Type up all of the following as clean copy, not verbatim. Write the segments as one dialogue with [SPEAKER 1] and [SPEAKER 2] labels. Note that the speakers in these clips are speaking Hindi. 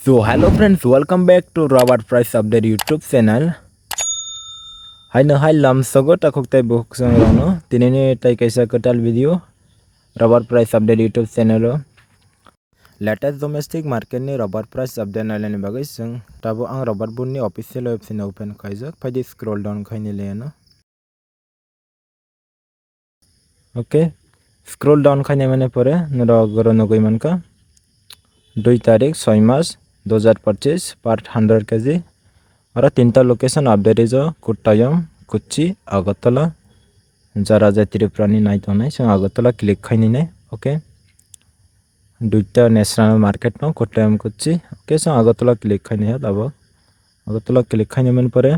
[SPEAKER 1] So hello friends, welcome back to Robert Price Update YouTube channel. Hai no hai lam sogo takok tai book sang rono. Tinini tai kaisa kotal video Robert Price Update YouTube channel lo. Latest domestic market ni Robert Price update na leni bagai sang tabo ang Robert Bun ni official website open kaijak pai scroll down khaini leno. Okay, scroll down khaini mane pore noro goro nogoi manka 2 तारीख 6 मास 2025 पार्ट 100 केजी और तीनटा location update is Kottayam Kochi Agartala जरा जा त्रिपुरानी नाय तनाय जों अगरतला क्लिक खायनि ओके दुइटा नेशनल मार्केट नो कोट्टायम कोच्चि ओके जों अगरतला क्लिक खायनि दाबो अगरतला क्लिक खायनि मन परे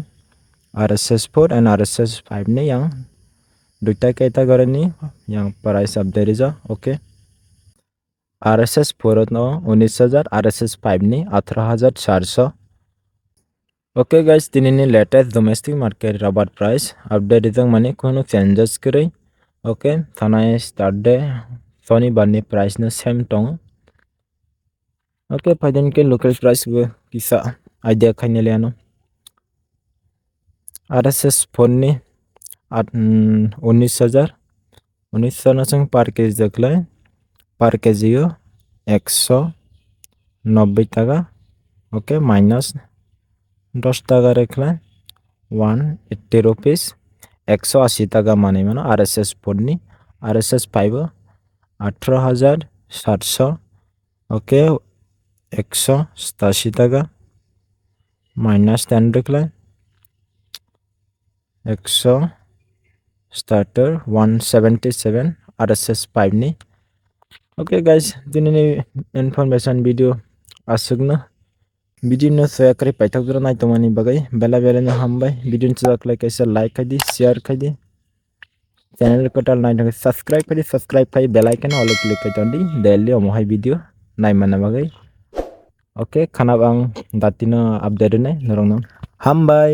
[SPEAKER 1] RSS 4 एंड RSS 5 ने yang दुइटा कैटेगरी नि yang price update is okay RSS 4 no 19,000 RSS 5 ni 18,400 okay guys दिनैनि latest domestic market rubber price update इजों माने कोनो चेंजेस करै ओके थानाय स्टार्ट डे शनिबारनि प्राइस न सेम दं ओके फाइदेन के लोकल प्राइस बो किसा आइडिया खायने लेनो RSS 4 नि 19,000 जों पर केजी जखलाय पर केजी 190 টাকা ओके माइनस 10 টাকা रेखला 180 रुपीस 180 টাকা माने मानो RSS 4 नि RSS 5 18,700 ओके 187 টাকা माइनस 10 रेखला 100 स्टार्टर 177 RSS 5 नि ओके गाइस दिनैनि इनफरमेशन वीडियो आसुगना वीडियो शेयर करि पाइथाक जरा नाय तमानि बगै बेला बेला हामबाय वीडियो चलाक कैसे लाइक खायदि शेयर खायदि चैनल कोटाल नाय सब्सक्राइब खाय बेल आइकन ऑल क्लिक खायतंदि डेली अमहाय वीडियो नाय माना बगै ओके खाना बां दातिनो अपडेट नाय नरंग हामबाय।